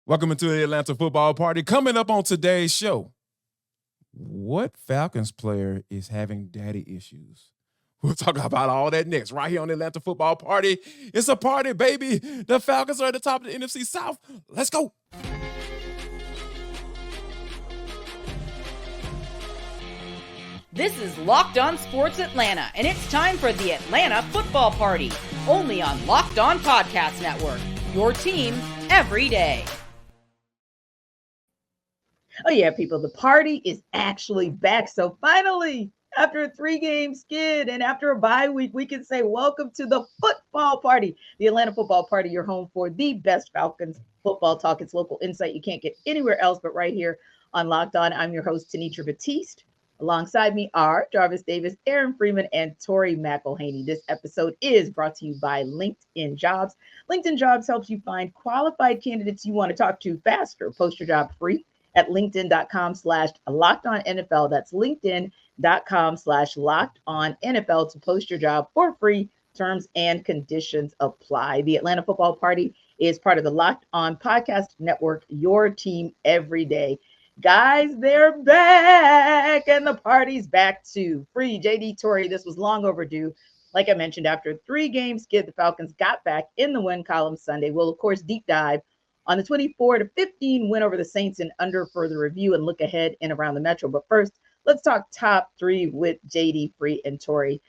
Welcome into the Atlanta Football Party. Coming up on today's show, what Falcons player is having daddy issues? We'll talk about all that next, right here on the Atlanta Football Party. It's a party, baby. The Falcons are at the top of the NFC South. Let's go. This is Locked On Sports Atlanta, and it's time for the Atlanta Football Party, only on Locked On Podcast Network. Your team every day. Oh yeah, people, the party is actually back. So finally, after a 3-game skid and after a bye week, we can say welcome to the football party. The Atlanta Football Party, your home for the best Falcons football talk. It's local insight you can't get anywhere else but right here on Locked On. I'm your host, Tenitra Batiste. Alongside me are Jarvis Davis, Aaron Freeman, and Tori McElhaney. This episode is brought to you by LinkedIn Jobs. LinkedIn Jobs helps you find qualified candidates you want to talk to faster. Post your job free at linkedin.com/LockedOnNFL. That's linkedin.com/LockedOnNFL to post your job for free. Terms and conditions apply. The Atlanta Football Party is part of the Locked On Podcast Network, your team every day. Guys, they're back, and the party's back too. Free JD Tori, this was long overdue. Like I mentioned, after a 3-game skid, the Falcons got back in the win column Sunday. We'll, of course, deep dive on the 24-15 win over the Saints and under further review and look ahead and around the Metro. But first, let's talk top 3 with JD, Free, and Tori.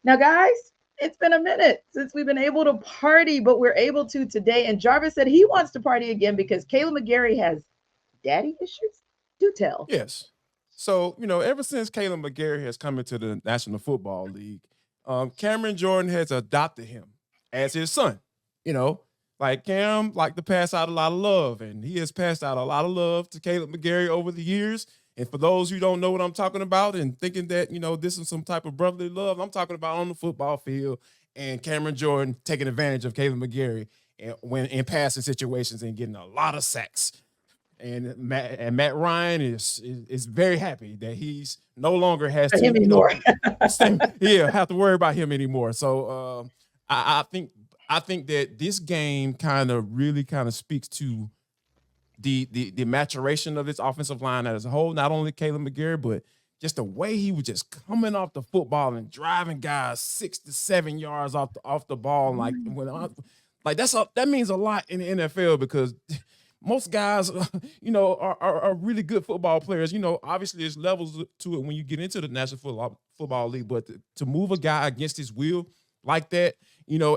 Now, guys, it's been a minute since we've been able to party, but we're able to today. And Jarvis said he wants to party again because Caleb McGarry has daddy issues. Do tell. Yes. So, ever since Caleb McGarry has come into the National Football League, Cameron Jordan has adopted him as his son. Like Cam liked to pass out a lot of love, and he has passed out a lot of love to Caleb McGarry over the years. And for those who don't know what I'm talking about and thinking that, this is some type of brotherly love, I'm talking about on the football field and Cameron Jordan taking advantage of Caleb McGarry when in passing situations and getting a lot of sacks. And Matt Ryan is very happy that he's no longer has to him anymore. Have to worry about him anymore. So I think that this game kind of speaks to the maturation of this offensive line as a whole. Not only Caleb McGarry, but just the way he was just coming off the football and driving guys 6 to 7 yards off the ball. That means a lot in the NFL because most guys, are really good football players. Obviously there's levels to it when you get into the National Football League, but to move a guy against his will like that,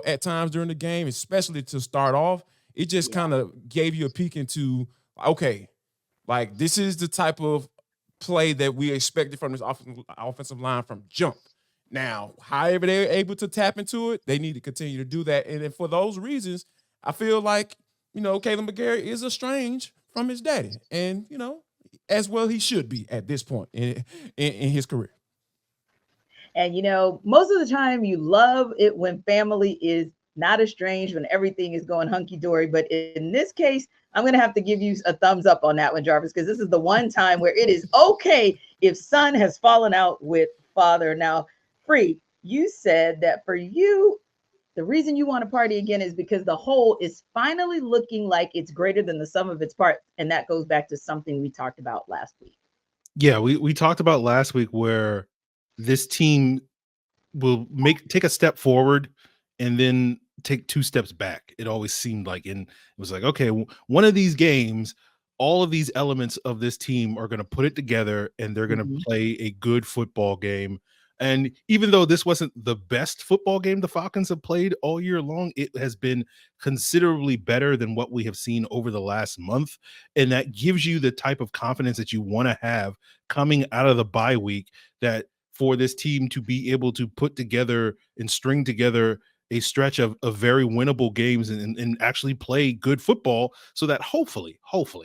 at times during the game, especially to start off, it just kind of gave you a peek into, okay, like this is the type of play that we expected from this offensive line from jump. Now, however they're able to tap into it, they need to continue to do that. And for those reasons, I feel like, Caleb McGarry is estranged from his daddy. And, as well he should be at this point in his career. And, most of the time you love it when family is not estranged, when everything is going hunky-dory. But in this case, I'm going to have to give you a thumbs up on that one, Jarvis, because this is the one time where it is okay if son has fallen out with father. Now, Free, you said that for you, the reason you want to party again is because the whole is finally looking like it's greater than the sum of its parts. And that goes back to something we talked about last week. Yeah, we talked about last week where this team will take a step forward and then take 2 steps back. It always seemed like, and it was like, okay, one of these games, all of these elements of this team are going to put it together and they're going to play a good football game. And even though this wasn't the best football game the Falcons have played all year long, it has been considerably better than what we have seen over the last month. And that gives you the type of confidence that you want to have coming out of the bye week, that for this team to be able to put together and string together a stretch of very winnable games and actually play good football, so that hopefully,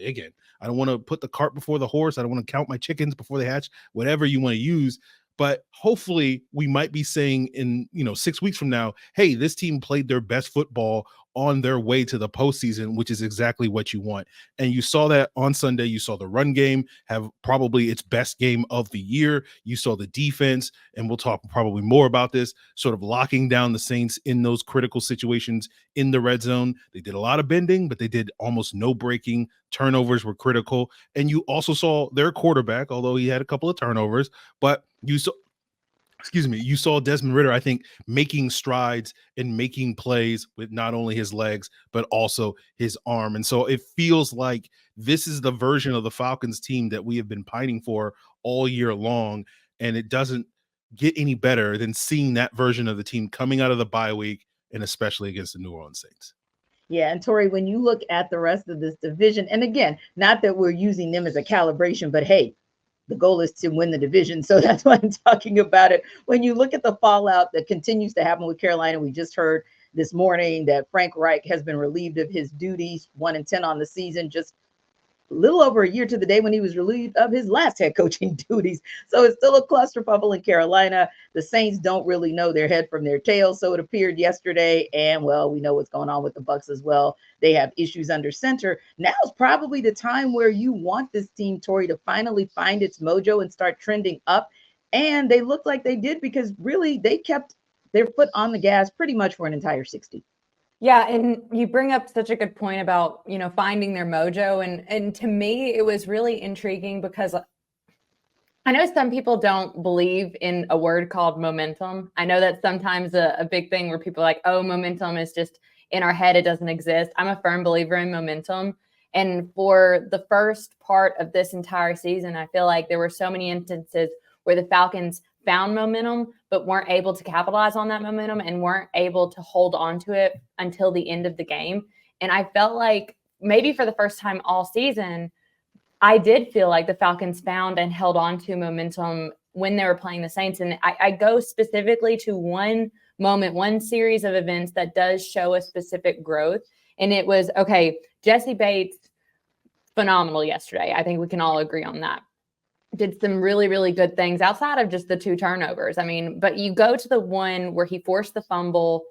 again, I don't want to put the cart before the horse. I don't want to count my chickens before they hatch, whatever you want to use. But hopefully we might be saying in 6 weeks from now, hey, this team played their best football on their way to the postseason, which is exactly what you want. And you saw that on Sunday. You saw the run game have probably its best game of the year. You saw the defense, and we'll talk probably more about this, sort of locking down the Saints in those critical situations in the red zone. They did a lot of bending, but they did almost no breaking. Turnovers were critical. And you also saw their quarterback, although he had a couple of turnovers, but you saw Desmond Ridder, I think, making strides and making plays with not only his legs, but also his arm. And so it feels like this is the version of the Falcons team that we have been pining for all year long. And it doesn't get any better than seeing that version of the team coming out of the bye week, and especially against the New Orleans Saints. Yeah, and Tori, when you look at the rest of this division, and again, not that we're using them as a calibration, but hey, the goal is to win the division. So that's why I'm talking about it. When you look at the fallout that continues to happen with Carolina, we just heard this morning that Frank Reich has been relieved of his duties, 1-10 on the season, just a little over a year to the day when he was relieved of his last head coaching duties. So it's still a clusterfuffle in Carolina. The Saints don't really know their head from their tail, so it appeared yesterday. And, well, we know what's going on with the Bucs as well. They have issues under center. Now's probably the time where you want this team, Tori, to finally find its mojo and start trending up. And they look like they did because really they kept their foot on the gas pretty much for an entire 60. Yeah, and you bring up such a good point about, finding their mojo. And to me, it was really intriguing because I know some people don't believe in a word called momentum. I know that's sometimes a big thing where people are like, oh, momentum is just in our head. It doesn't exist. I'm a firm believer in momentum. And for the first part of this entire season, I feel like there were so many instances where the Falcons found momentum, but weren't able to capitalize on that momentum and weren't able to hold on to it until the end of the game. And I felt like maybe for the first time all season, I did feel like the Falcons found and held on to momentum when they were playing the Saints. And I go specifically to one moment, one series of events that does show a specific growth. And it was, Jessie Bates, phenomenal yesterday. I think we can all agree on that. Did some really, really good things outside of just the 2 turnovers. But you go to the one where he forced the fumble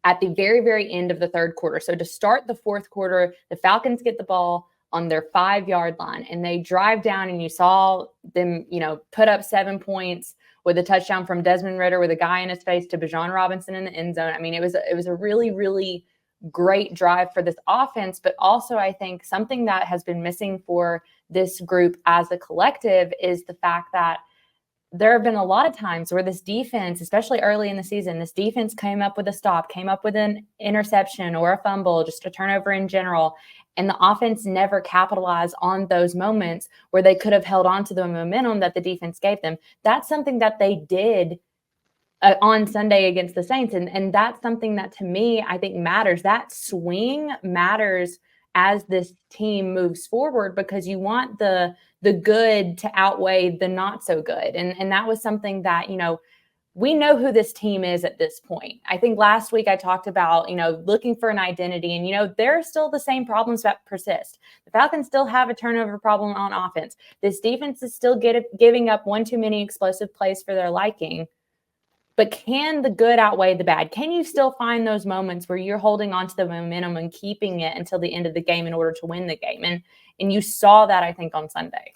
at the very, very end of the third quarter. So to start the fourth quarter, the Falcons get the ball on their 5-yard line and they drive down, and you saw them, put up 7 points with a touchdown from Desmond Ridder with a guy in his face to Bijan Robinson in the end zone. It was a really, really great drive for this offense, but also I think something that has been missing for this group as a collective is the fact that there have been a lot of times where this defense, especially early in the season, this defense came up with a stop, came up with an interception or a fumble, just a turnover in general, and the offense never capitalized on those moments where they could have held on to the momentum that the defense gave them. That's something that they did on Sunday against the Saints. And that's something that to me, I think matters. That swing matters as this team moves forward because you want the good to outweigh the not so good. And that was something that, we know who this team is at this point. I think last week I talked about, looking for an identity and, there are still the same problems that persist. The Falcons still have a turnover problem on offense. This defense is still giving up one too many explosive plays for their liking. But can the good outweigh the bad? Can you still find those moments where you're holding on to the momentum and keeping it until the end of the game in order to win the game? And you saw that, I think, on Sunday.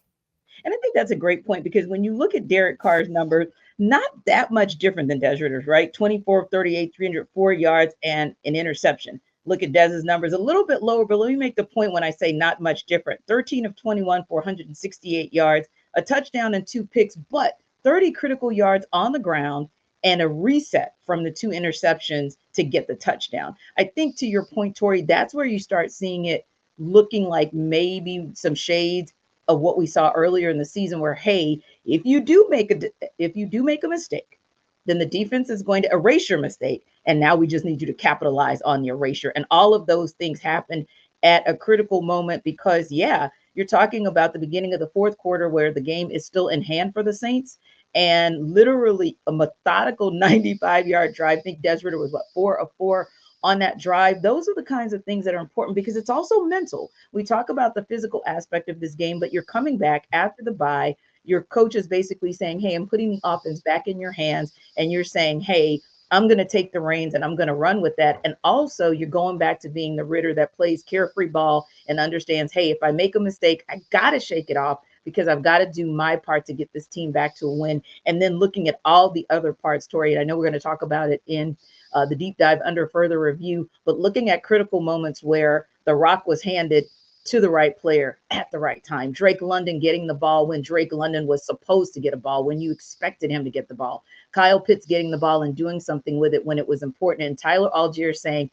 And I think that's a great point because when you look at Derek Carr's numbers, not that much different than Des Ritter's, right? 24 of 38, 304 yards and an interception. Look at Dez's numbers, a little bit lower, but let me make the point when I say not much different. 13 of 21 for 168 yards, a touchdown and 2 picks, but 30 critical yards on the ground and a reset from the 2 interceptions to get the touchdown. I think to your point, Tori, that's where you start seeing it looking like maybe some shades of what we saw earlier in the season where, hey, if you do make a mistake, then the defense is going to erase your mistake. And now we just need you to capitalize on the erasure. And all of those things happen at a critical moment because, you're talking about the beginning of the fourth quarter where the game is still in hand for the Saints. And literally a methodical 95-yard drive. I think Des Ridder was 4 of 4 on that drive. Those are the kinds of things that are important because it's also mental. We talk about the physical aspect of this game, but you're coming back after the bye. Your coach is basically saying, hey, I'm putting the offense back in your hands. And you're saying, hey, I'm going to take the reins and I'm going to run with that. And also, you're going back to being the Ritter that plays carefree ball and understands, hey, if I make a mistake, I got to shake it off because I've got to do my part to get this team back to a win. And then looking at all the other parts, Tori, and I know we're going to talk about it in the deep dive under further review, but looking at critical moments where the rock was handed to the right player at the right time. Drake London getting the ball when Drake London was supposed to get a ball, when you expected him to get the ball. Kyle Pitts getting the ball and doing something with it when it was important. And Tyler Allgeier saying,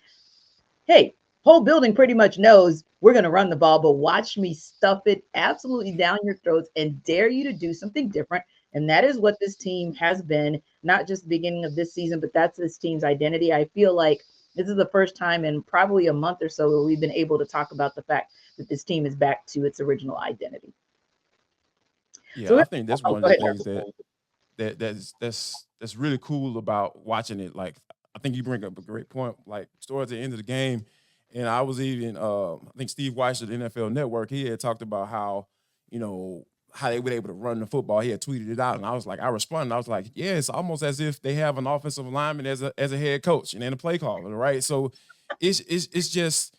hey, whole building pretty much knows we're going to run the ball, but watch me stuff it absolutely down your throats and dare you to do something different. And that is what this team has been, not just the beginning of this season, but that's this team's identity. I feel like this is the first time in probably a month or so where we've been able to talk about the fact that this team is back to its original identity. Yeah, So I think that's one of the things that's really cool about watching it. Like, I think you bring up a great point. Like, towards the end of the game, and I was even, I think Steve Weiss of the NFL Network, he had talked about how, how they were able to run the football. He had tweeted it out, and I was like, I responded. I was like, yeah, it's almost as if they have an offensive lineman as a head coach and then a play caller, right? So it's just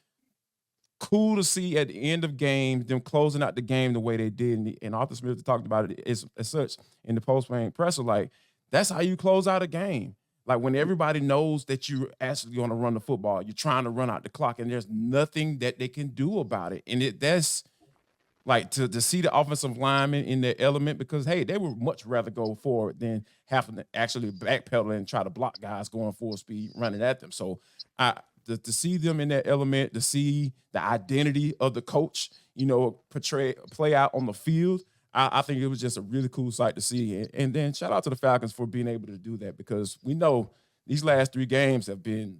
cool to see at the end of game them closing out the game the way they did. And Arthur Smith talked about it as such in the post-game presser. Like, that's how you close out a game. Like, when everybody knows that you're actually going to run the football, you're trying to run out the clock, and there's nothing that they can do about it. And that's like to see the offensive linemen in their element, because, hey, they would much rather go forward than having to actually backpedal and try to block guys going full speed running at them. So to see them in that element, to see the identity of the coach, play out on the field, I think it was just a really cool sight to see. And then shout out to the Falcons for being able to do that, because we know these last 3 games have been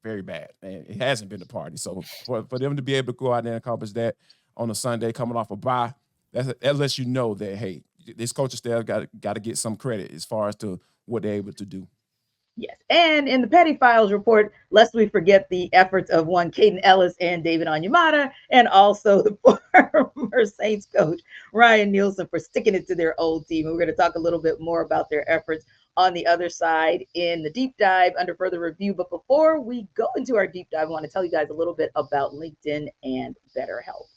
very bad, and it hasn't been a party. So for them to be able to go out there and accomplish that on a Sunday coming off a bye, that lets you know that, hey, this coaching staff got to get some credit as far as to what they're able to do. Yes. And in the Petty Files report, lest we forget the efforts of one Caden Ellis and David Onyemata, and also the former Saints coach Ryan Nielsen for sticking it to their old team. And we're going to talk a little bit more about their efforts on the other side in the deep dive under further review. But before we go into our deep dive, I want to tell you guys a little bit about LinkedIn and BetterHelp.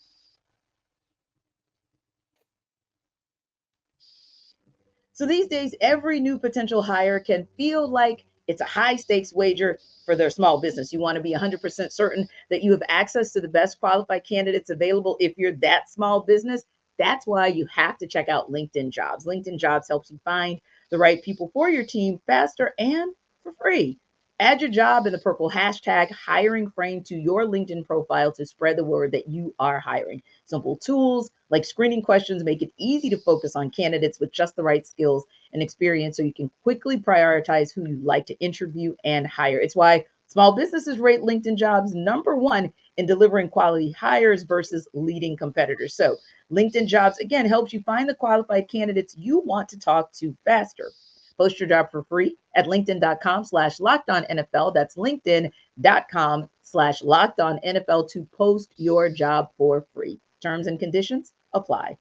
So these days, every new potential hire can feel like it's a high stakes wager for their small business. You want to be 100% certain that you have access to the best qualified candidates available if you're that small business. That's why you have to check out LinkedIn Jobs. LinkedIn Jobs helps you find the right people for your team faster and for free. Add your job in the purple hashtag hiring frame to your LinkedIn profile to spread the word that you are hiring. Simple tools like screening questions make it easy to focus on candidates with just the right skills and experience, so you can quickly prioritize who you'd like to interview and hire. It's why small businesses rate LinkedIn Jobs #1 in delivering quality hires versus leading competitors. So LinkedIn Jobs, again, helps you find the qualified candidates you want to talk to faster. Post your job for free at linkedin.com/lockedonnfl. That's linkedin.com/lockedonnfl to post your job for free. Terms and conditions apply.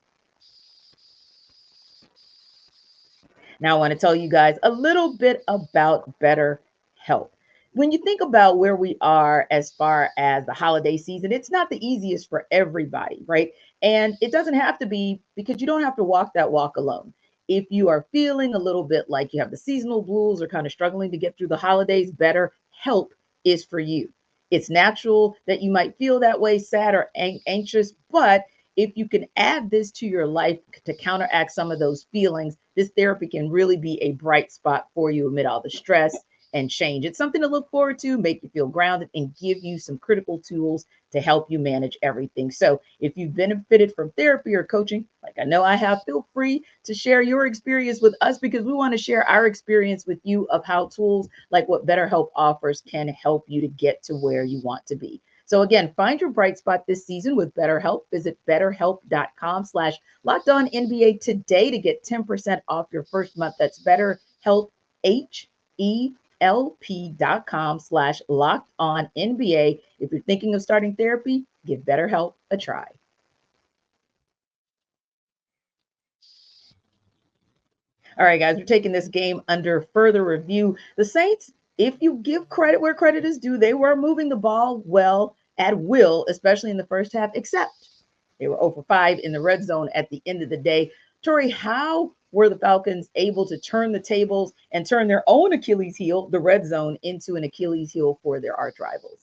Now I want to tell you guys a little bit about BetterHelp. When you think about where we are as far as the holiday season, it's not the easiest for everybody, right? And it doesn't have to be, because you don't have to walk that walk alone. If you are feeling a little bit like you have the seasonal blues or kind of struggling to get through the holidays, BetterHelp is for you. It's natural that you might feel that way, sad or anxious, but if you can add this to your life to counteract some of those feelings, this therapy can really be a bright spot for you amid all the stress and change. It's something to look forward to, make you feel grounded, and give you some critical tools to help you manage everything. So if you've benefited from therapy or coaching, like I know I have, feel free to share your experience with us, because we want to share our experience with you of how tools like what BetterHelp offers can help you to get to where you want to be. So again, find your bright spot this season with BetterHelp. Visit betterhelp.com/lockedonnNBA today to get 10% off your first month. That's BetterHelp, HELP.com/lockedonnNBA. If you're thinking of starting therapy, give BetterHelp a try. All right, guys, we're taking this game under further review. The Saints, if you give credit where credit is due, they were moving the ball well at will, especially in the first half, except they were 0 for 5 in the red zone at the end of the day. Tori, how were the Falcons able to turn the tables and turn their own Achilles heel, the red zone, into an Achilles heel for their arch rivals?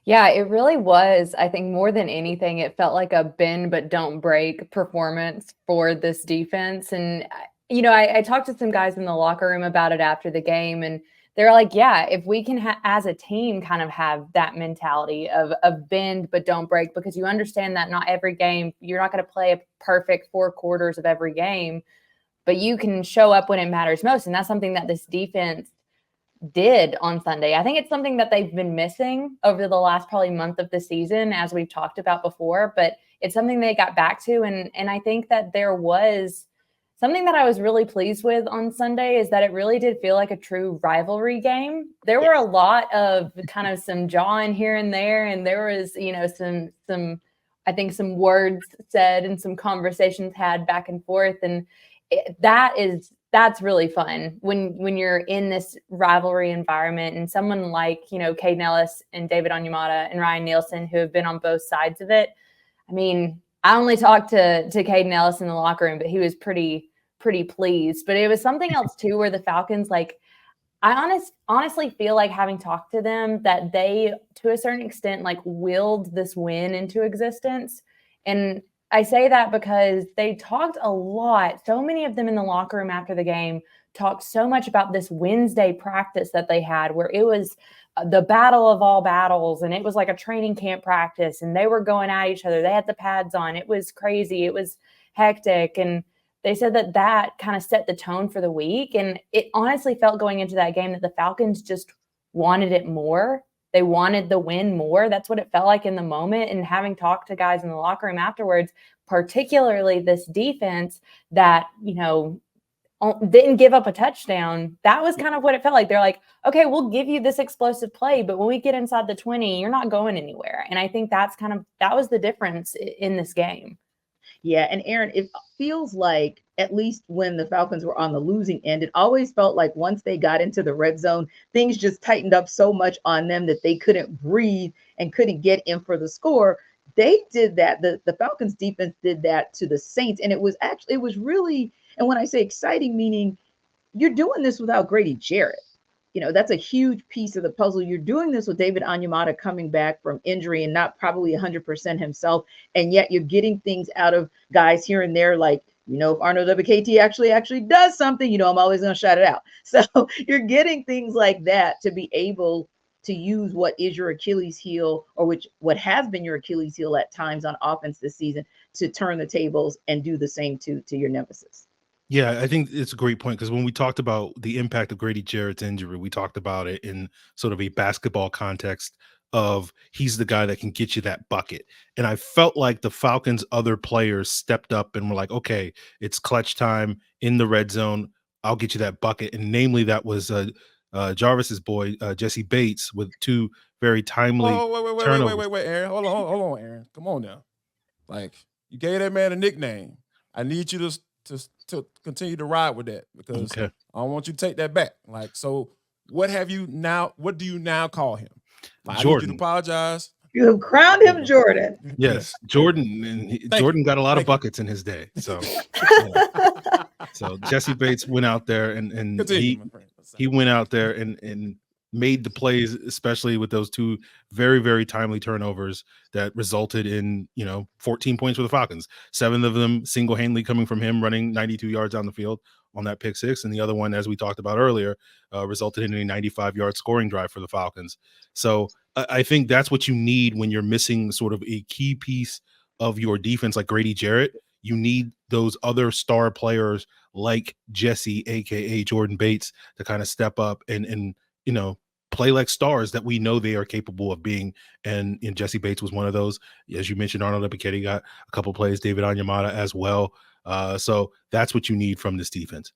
Yeah, it really was. I think more than anything, it felt like a bend but don't break performance for this defense. And, I talked to some guys in the locker room about it after the game, and they're like, yeah, if we can, as a team, kind of have that mentality of bend but don't break, because you understand that not every game, you're not going to play a perfect 4 quarters of every game, but you can show up when it matters most. And that's something that this defense did on Sunday. I think it's something that they've been missing over the last probably month of the season, as we've talked about before, but it's something they got back to. And I think that there was something that I was really pleased with on Sunday is that it really did feel like a true rivalry game. There were a lot of kind of some jawing here and there, and there was, some I think some words said and some conversations had back and forth. And that's really fun when you're in this rivalry environment, and someone like, Caden Ellis and David Onyemata and Ryan Nielsen, who have been on both sides of it. I mean, I only talked to Caden Ellis in the locker room, but he was pretty pleased. But it was something else too, where the Falcons, like, I honestly feel like, having talked to them, that they, to a certain extent, like, willed this win into existence. And I say that because they talked a lot. So many of them in the locker room after the game talked so much about this Wednesday practice that they had, where it was the battle of all battles. And it was like a training camp practice, and they were going at each other. They had the pads on. It was crazy. It was hectic. And they said that kind of set the tone for the week. And it honestly felt, going into that game, that the Falcons just wanted it more. They wanted the win more. That's what it felt like in the moment. And having talked to guys in the locker room afterwards, particularly this defense that, didn't give up a touchdown, that was kind of what it felt like. They're like, okay, we'll give you this explosive play, but when we get inside the 20, you're not going anywhere. And I think that was the difference in this game. Yeah, and Aaron, it feels like, at least when the Falcons were on the losing end, it always felt like once they got into the red zone, things just tightened up so much on them that they couldn't breathe and couldn't get in for the score. They did that. The Falcons defense did that to the Saints. And it was really, and when I say exciting, meaning you're doing this without Grady Jarrett. That's a huge piece of the puzzle. You're doing this with David Onyemata coming back from injury and not probably 100% himself. And yet you're getting things out of guys here and there, like, if Arnold WKT actually does something, I'm always going to shout it out. So you're getting things like that to be able to use what is your Achilles heel, or what has been your Achilles heel at times on offense this season, to turn the tables and do the same to your nemesis. Yeah, I think it's a great point, because when we talked about the impact of Grady Jarrett's injury, we talked about it in sort of a basketball context of, he's the guy that can get you that bucket. And I felt like the Falcons' other players stepped up and were like, okay, it's clutch time in the red zone. I'll get you that bucket. And namely, that was Jarvis's boy, Jessie Bates, with 2 very timely turnovers. Wait, Aaron. Hold on, Aaron. Come on now. Like, you gave that man a nickname. I need you to continue to ride with that, because I don't want you to take that back. Like, so what do you now call him? Like, Jordan. I need you to apologize. You have crowned him Jordan. Yes, Jordan. And Jordan got a lot of buckets in his day. So, so Jessie Bates went out there and he went out there and made the plays, especially with those 2 very, very timely turnovers that resulted in, 14 points for the Falcons. 7 of them single-handedly coming from him running 92 yards down the field on that pick 6. And the other one, as we talked about earlier, resulted in a 95-yard scoring drive for the Falcons. So I think that's what you need when you're missing sort of a key piece of your defense like Grady Jarrett. You need those other star players like Jessie, aka Jordan Bates, to kind of step up and play like stars that we know they are capable of being. And Jessie Bates was one of those. As you mentioned, Arnold Ebiketie got a couple plays, David Onyemata as well. So that's what you need from this defense.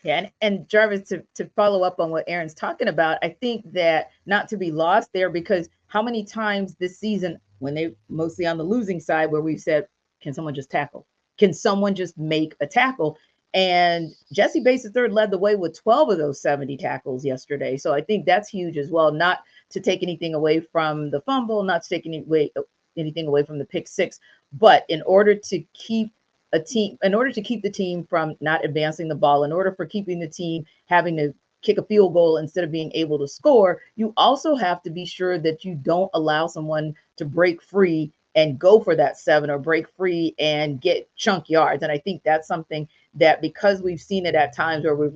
Yeah, and Jarvis, to follow up on what Aaron's talking about, I think that not to be lost there, because how many times this season, when they mostly on the losing side, where we've said, can someone just tackle? Can someone just make a tackle? And Jessie Bates III led the way with 12 of those 70 tackles yesterday. So I think that's huge as well. Not to take anything away from the fumble, not to take anything away from the pick six, but in order to keep the team from not advancing the ball, in order for keeping the team having to kick a field goal instead of being able to score, you also have to be sure that you don't allow someone to break free and go for that 7 or break free and get chunk yards. And I think that's something that, because we've seen it at times where we've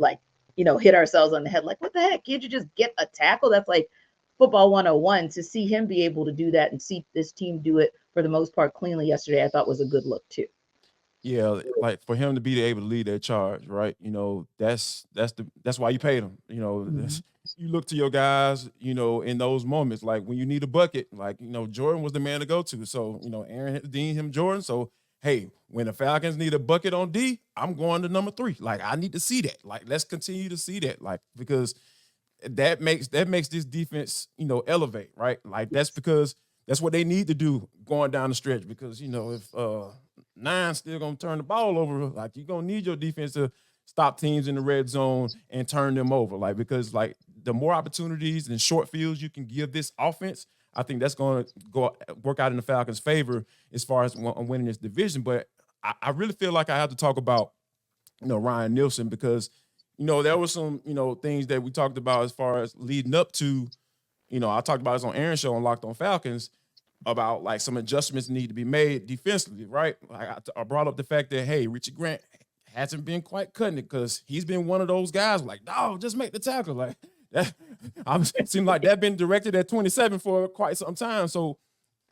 hit ourselves on the head, like, what the heck? Can't you just get a tackle? That's like football 101. To see him be able to do that and see this team do it for the most part cleanly yesterday, I thought was a good look too. Yeah, like for him to be able to lead that charge, right? That's why you paid him. You look to your guys, in those moments, like when you need a bucket, like, Jordan was the man to go to. So, Aaron deemed him Jordan. So, hey, when the Falcons need a bucket on D, I'm going to number 3. Like, I need to see that. Like, let's continue to see that. Like, because that makes this defense, elevate, right? Like, that's because that's what they need to do going down the stretch. Because, if 9 still gonna turn the ball over, like, you're gonna need your defense to stop teams in the red zone and turn them over. Like, because like the more opportunities and short fields you can give this offense, I think that's going to work out in the Falcons' favor as far as winning this division. But I really feel like I have to talk about, Ryan Nielsen, because, there were some, things that we talked about as far as leading up to, I talked about this on Aaron's show on Locked on Falcons about like some adjustments need to be made defensively, right? Like I brought up the fact that, hey, Richie Grant hasn't been quite cutting it because he's been one of those guys like, no, just make the tackle. Like that, it seemed like that been directed at 27 for quite some time. So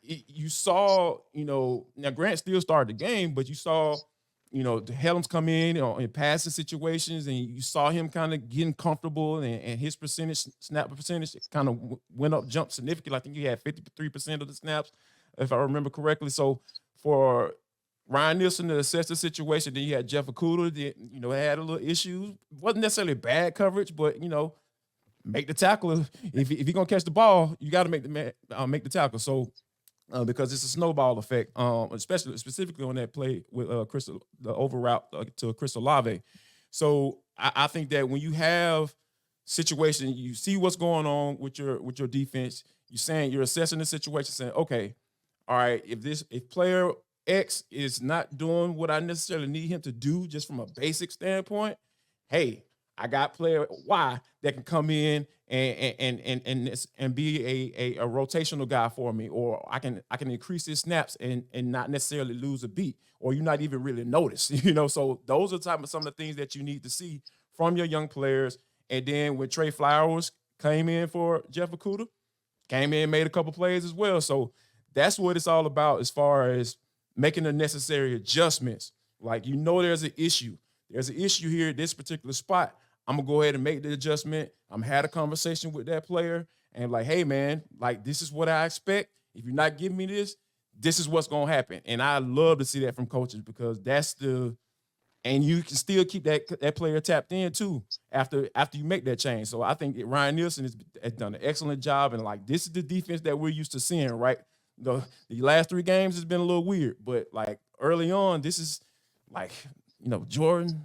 you saw, now Grant still started the game, but you saw, the Helms come in, passing situations, and you saw him kind of getting comfortable, and his snap percentage kind of jumped significantly. I think he had 53% of the snaps, if I remember correctly. So for Ryan Nielsen to assess the situation, then you had Jeff Okudah that, had a little issues. Wasn't necessarily bad coverage, but, make the tackle. If you're going to catch the ball, you got to make the tackle. So, because it's a snowball effect, specifically on that play with the over route to Chris Olave. So I think that when you have situation, you see what's going on with your defense. You're assessing the situation, saying, okay, all right, if player X is not doing what I necessarily need him to do, just from a basic standpoint, hey, I got player Y that can come in and be a rotational guy for me, or I can increase his snaps and not necessarily lose a beat, or you not even really notice, So those are some of the things that you need to see from your young players. And then when Trey Flowers came in for Jeff Okudah, came in, made a couple plays as well. So that's what it's all about as far as making the necessary adjustments. Like, there's an issue. There's an issue here at this particular spot. I'm going to go ahead and make the adjustment. I'm had a conversation with that player and like, hey, man, like, this is what I expect. If you're not giving me this is what's going to happen. And I love to see that from coaches, because and you can still keep that player tapped in too after you make that change. So I think Ryan Nielsen has done an excellent job. And like, this is the defense that we're used to seeing, right? The last 3 games has been a little weird, but like early on, this is like, Jordan,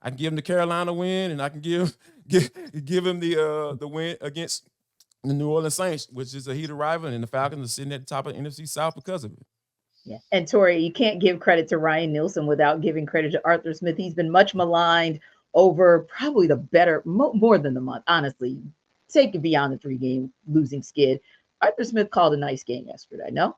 I can give him the Carolina win, and I can give him the win against the New Orleans Saints, which is a heated rival, and the Falcons are sitting at the top of the NFC South because of it. Yeah. And Tori, you can't give credit to Ryan Nielsen without giving credit to Arthur Smith. He's been much maligned over probably more than the month, honestly. Take it beyond the 3-game losing skid. Arthur Smith called a nice game yesterday, no?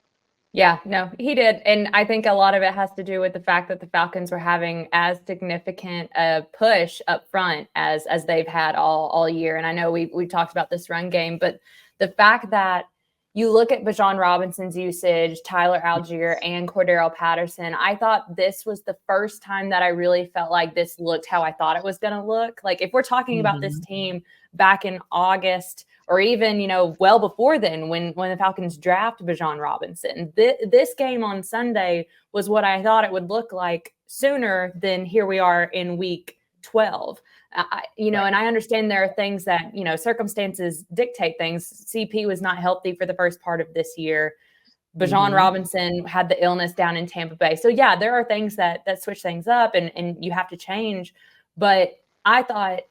Yeah, no, he did. And I think a lot of it has to do with the fact that the Falcons were having as significant a push up front as they've had all year. And I know we talked about this run game, but the fact that you look at Bijan Robinson's usage, Tyler Allgeier, and Cordarrelle Patterson, I thought this was the first time that I really felt like this looked how I thought it was going to look. Like, if we're talking about this team back in August, or even, well before then, when the Falcons draft Bijan Robinson, this game on Sunday was what I thought it would look like sooner than here we are in week 12. Right. And I understand there are things that, circumstances dictate things. CP was not healthy for the first part of this year. Bijan Robinson had the illness down in Tampa Bay. So yeah, there are things that switch things up and you have to change. But I thought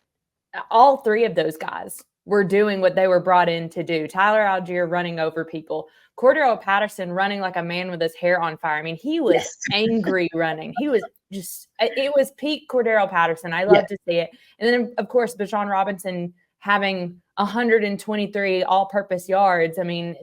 all three of those guys were doing what they were brought in to do. Tyler Allgeier running over people. Cordarrelle Patterson running like a man with his hair on fire. I mean, he was angry running. He was it was peak Cordarrelle Patterson. I love to see it. And then, of course, Bijan Robinson having 123 all-purpose yards. I mean,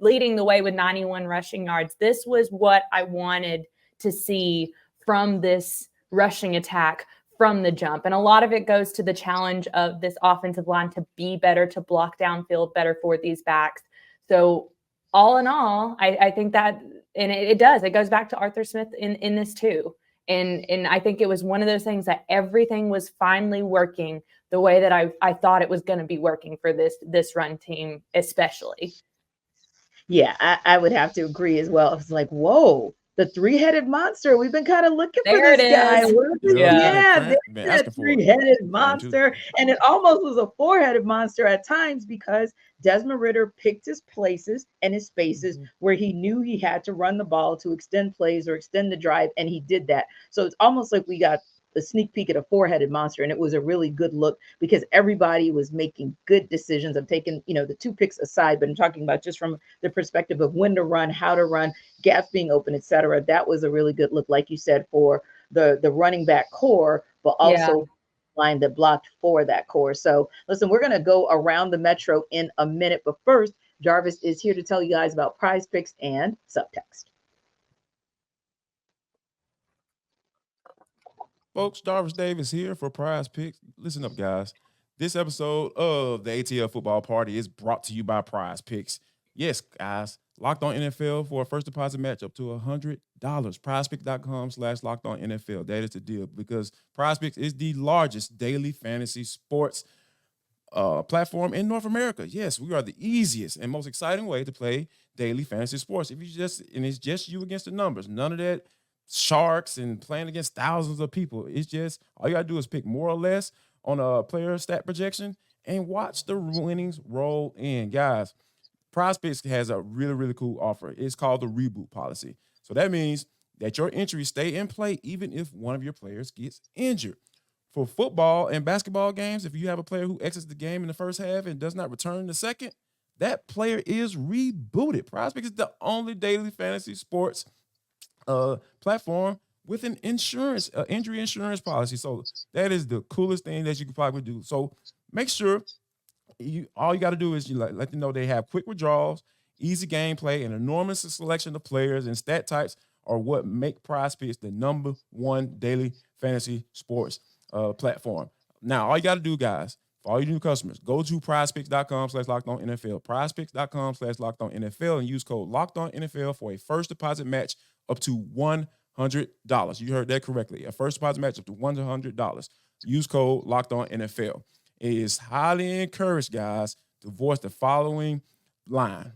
leading the way with 91 rushing yards. This was what I wanted to see from this rushing attack from the jump. And a lot of it goes to the challenge of this offensive line to be better, to block downfield better for these backs. So all in all, I think that, and it does, it goes back to Arthur Smith in this too. And I think it was one of those things that everything was finally working the way that I thought it was going to be working for this run team, especially. Yeah, I would have to agree as well. It's like, whoa, the three-headed monster. We've been kind of looking for this guy. That three-headed monster. And it almost was a four-headed monster at times because Desmond Ridder picked his places and his spaces where he knew he had to run the ball to extend plays or extend the drive, and he did that. So it's almost like we got a sneak peek at a four-headed monster, and it was a really good look because everybody was making good decisions. I'm taking, the two picks aside, but I'm talking about just from the perspective of when to run, how to run, gaps being open, etc. That was a really good look, like you said, for the running back core, but also line that blocked for that core. So listen, we're going to go around the Metro in a minute, but first, Jarvis is here to tell you guys about Prize Picks and Subtext. Folks, Jarvis Davis here for Prize Picks. Listen up, guys. This episode of the ATL Football Party is brought to you by Prize Picks. Yes, guys, Locked On NFL for a first deposit match up to $100. PrizePicks.com/LockedOnNFL. That is the deal because Prize Picks is the largest daily fantasy sports platform in North America. Yes, we are the easiest and most exciting way to play daily fantasy sports. It's just you against the numbers. None of that sharks and playing against thousands of people. It's just all you gotta do is pick more or less on a player stat projection and watch the winnings roll in. Guys, Prize Picks has a really, really cool offer. It's called the reboot policy. So that means that your entries stay in play even if one of your players gets injured. For football and basketball games, if you have a player who exits the game in the first half and does not return in the second, that player is rebooted. Prize Picks is the only daily fantasy sports platform with an injury insurance policy. So that is the coolest thing that you could probably do. So make sure all you got to do is let them know they have quick withdrawals, easy gameplay, and enormous selection of players and stat types are what make Prize Picks the #1 daily fantasy sports platform. Now, all you got to do, guys, for all you new customers, go to prizepicks.com/LockedOnNFL, prizepicks.com/LockedOnNFL, and use code LockedOnNFL for a first deposit match up to $100. You heard that correctly. A first deposit match up to $100. Use code LockedOnNFL. It is highly encouraged, guys, to voice the following line.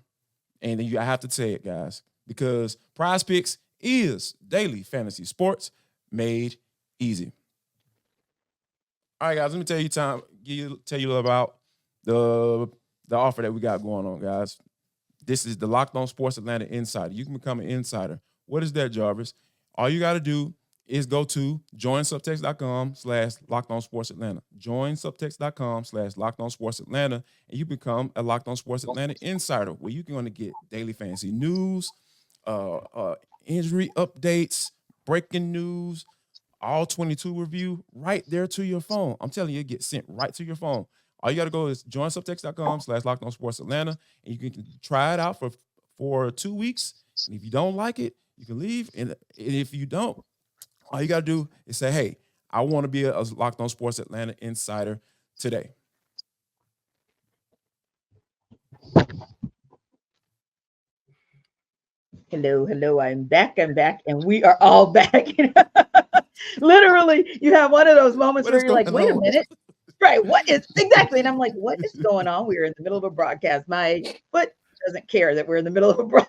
And then I have to say it, guys, because Prize Picks is daily fantasy sports made easy. All right, guys, let me tell you a little about the offer that we got going on, guys. This is the Locked On Sports Atlanta Insider. You can become an insider. What is that, Jarvis? All you got to do is go to joinsubtext.com/LockedOnSportsAtlanta. Joinsubtext.com/LockedOnSportsAtlanta, and you become a Locked On Sports Atlanta insider, where you're going to get daily fantasy news, injury updates, breaking news, all 22 review right there to your phone. I'm telling you, it gets sent right to your phone. All you got to go is joinsubtext.com/LockedOnSportsAtlanta, and you can try it out for 2 weeks. And if you don't like it, you can leave. And if you don't, all you got to do is say, hey, I want to be a Locked On Sports Atlanta insider today. Hello. I'm back, and we are all back. Literally, you have one of those moments where you're like, wait a minute. Right, what is exactly? And I'm like, what is going on? We are in the middle of a broadcast. My foot doesn't care that we're in the middle of a broadcast.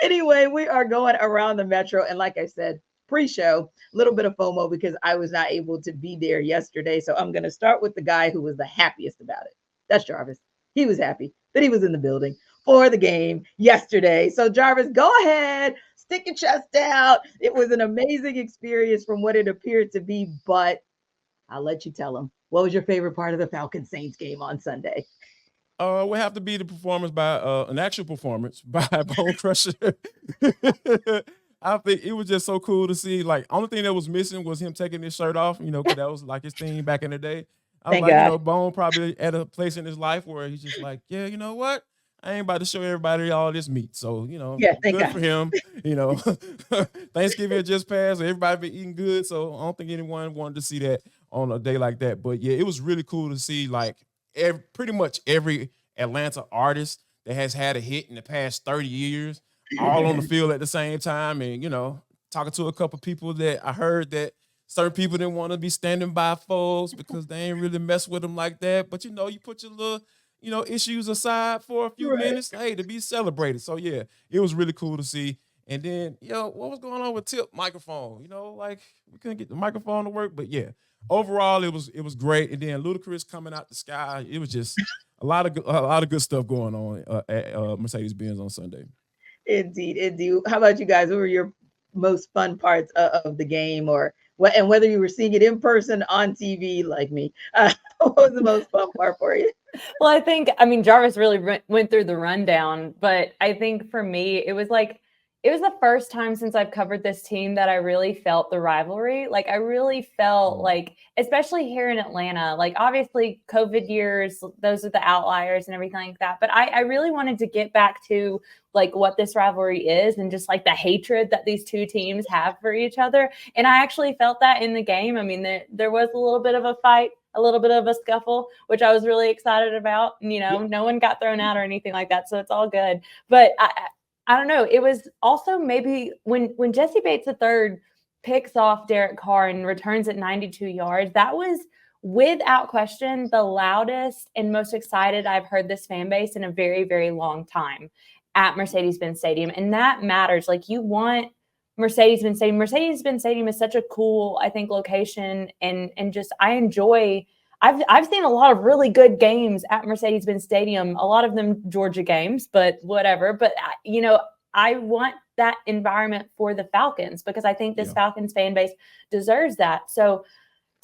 Anyway, we are going around the Metro. And like I said, pre-show, a little bit of FOMO because I was not able to be there yesterday. So I'm going to start with the guy who was the happiest about it. That's Jarvis. He was happy that he was in the building. for the game yesterday. So Jarvis, go ahead, stick your chest out. It was an amazing experience from what it appeared to be, but I'll let you tell them. What was your favorite part of the Falcons Saints game on Sunday? Would have to be the performance by an actual performance by Bone Crusher. I think it was just so cool to see. Like, only thing that was missing was him taking his shirt off, because that was like his thing back in the day. I was Thank like, God. Bone probably at a place in his life where he's just like, yeah, you know what? I ain't about to show everybody all this meat. So, Yeah, thank good God. for him. Thanksgiving had just passed, everybody been eating good. So I don't think anyone wanted to see that on a day like that. But yeah, it was really cool to see like pretty much every Atlanta artist that has had a hit in the past 30 years, all on the field at the same time. And, talking to a couple people that I heard that certain people didn't want to be standing by folks because they ain't really mess with them like that. But, you put your little, issues aside for a few minutes, hey, to be celebrated. So, yeah, it was really cool to see. And then, what was going on with Tip microphone? Like we couldn't get the microphone to work. But, yeah, overall, it was great. And then Ludacris coming out the sky. It was just a lot of good stuff going on at Mercedes Benz on Sunday. Indeed. How about you guys? What were your most fun parts of the game, and whether you were seeing it in person, on TV, like me? What was the most fun part for you? Well, I think, Jarvis really went through the rundown, but I think for me, it was the first time since I've covered this team that I really felt the rivalry. Like, I really felt like, especially here in Atlanta, like obviously COVID years, those are the outliers and everything like that. But I really wanted to get back to like what this rivalry is and just like the hatred that these two teams have for each other. And I actually felt that in the game. There was a little bit of a fight, a little bit of a scuffle, which I was really excited about. No one got thrown out or anything like that. So it's all good. But I don't know. It was also maybe when Jessie Bates III picks off Derek Carr and returns at 92 yards, that was without question the loudest and most excited I've heard this fan base in a very, very long time at Mercedes Benz Stadium. And that matters. Like, you want Mercedes Benz Stadium. Mercedes Benz Stadium is such a cool, I think, location. And just, I enjoy, I've seen a lot of really good games at Mercedes Benz Stadium, a lot of them Georgia games, but whatever. But, I want that environment for the Falcons because I think this Falcons fan base deserves that. So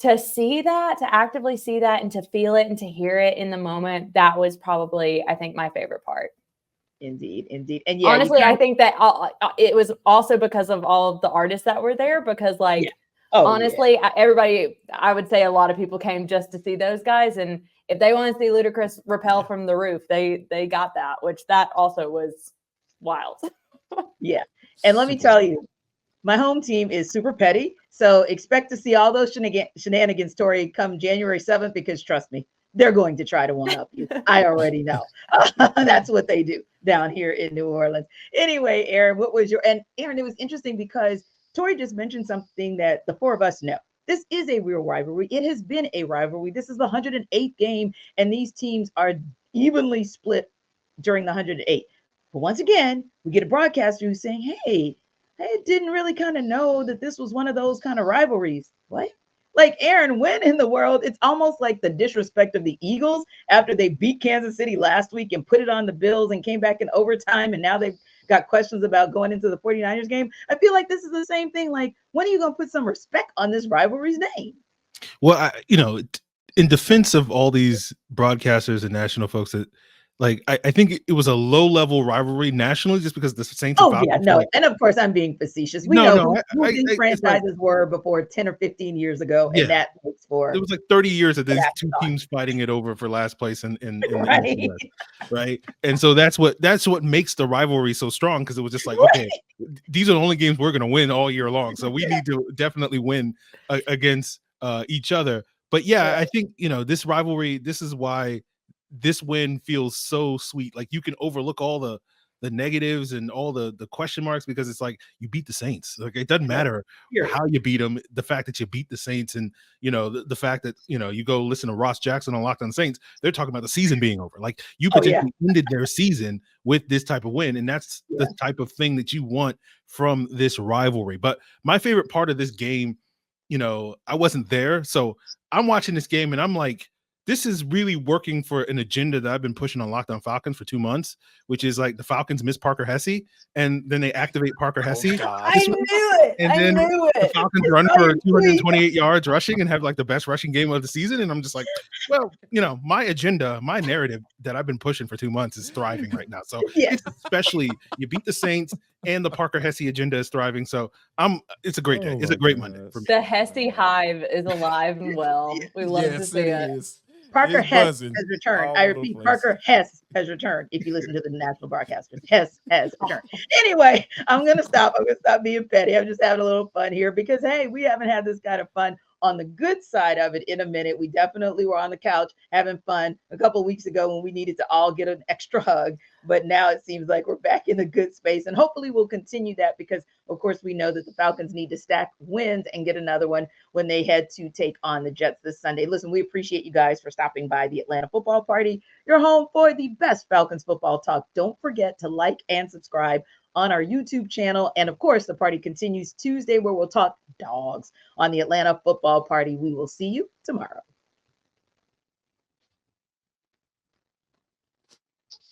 to see that, to actively see that and to feel it and to hear it in the moment, that was probably, I think, my favorite part. Indeed. And yeah, honestly, I think that it was also because of all of the artists that were there because honestly, everybody, I would say a lot of people came just to see those guys. And if they want to see Ludacris rappel from the roof, they got that, which that also was wild. Yeah. And let me tell you, my home team is super petty. So expect to see all those shenanigans, Tori, come January 7th, because trust me, they're going to try to one-up you. I already know. That's what they do down here in New Orleans. Anyway, Aaron, Aaron, it was interesting because Tori just mentioned something that the four of us know. This is a real rivalry. It has been a rivalry. This is the 108th game, and these teams are evenly split during the 108. But once again, we get a broadcaster who's saying, hey, I didn't really kind of know that this was one of those kind of rivalries. What? Like, Aaron, when in the world? It's almost like the disrespect of the Eagles after they beat Kansas City last week and put it on the Bills and came back in overtime, and now they've got questions about going into the 49ers game. I feel like this is the same thing. Like, when are you going to put some respect on this rivalry's name? Well, in defense of all these broadcasters and national folks that, like, I think it was a low-level rivalry nationally just because the Saints and Falcons. And of course I'm being facetious. We know who these franchises were before 10 or 15 years ago, and that makes for. It was like 30 years of these two teams fighting it over for last place in the West, right? And so that's what makes the rivalry so strong, because it was just like, okay, these are the only games we're going to win all year long, so we need to definitely win against each other. But I think this rivalry. This is why this win feels so sweet. Like, you can overlook all the negatives and all the question marks because it's like you beat the Saints. Like, it doesn't matter how you beat them. The fact that you beat the Saints, and the fact that you go listen to Ross Jackson on Locked On Saints, they're talking about the season being over. Like, you potentially ended their season with this type of win, and that's the type of thing that you want from this rivalry. But my favorite part of this game, I wasn't there, so I'm watching this game and I'm like, this is really working for an agenda that I've been pushing on Locked On Falcons for 2 months, which is like the Falcons miss Parker Hesse, and then they activate Parker Hesse. God. I knew it. And I then knew the it. Falcons run for 228 yards rushing and have like the best rushing game of the season. And I'm just like, well, my agenda, my narrative that I've been pushing for 2 months is thriving right now. So Yes. it's especially you beat the Saints and the Parker Hesse agenda is thriving. So it's a great day. It's a great Monday for me. The Hesse hive is alive and well. We love to see it. Is. Parker It's Hess buzzing has returned. all I over the repeat, place. Parker Hess has returned. If you listen to the national broadcasters, Hess has returned. Anyway, I'm going to stop. I'm going to stop being petty. I'm just having a little fun here because, hey, we haven't had this kind of fun on the good side of it in a minute. We definitely were on the couch having fun a couple of weeks ago when we needed to all get an extra hug. But now it seems like we're back in the good space. And hopefully we'll continue that because, of course, we know that the Falcons need to stack wins and get another one when they head to take on the Jets this Sunday. Listen, we appreciate you guys for stopping by the Atlanta Football Party, your home for the best Falcons football talk. Don't forget to like and subscribe on our YouTube channel. And of course, the party continues Tuesday where we'll talk dogs on the Atlanta Football Party. We will see you tomorrow.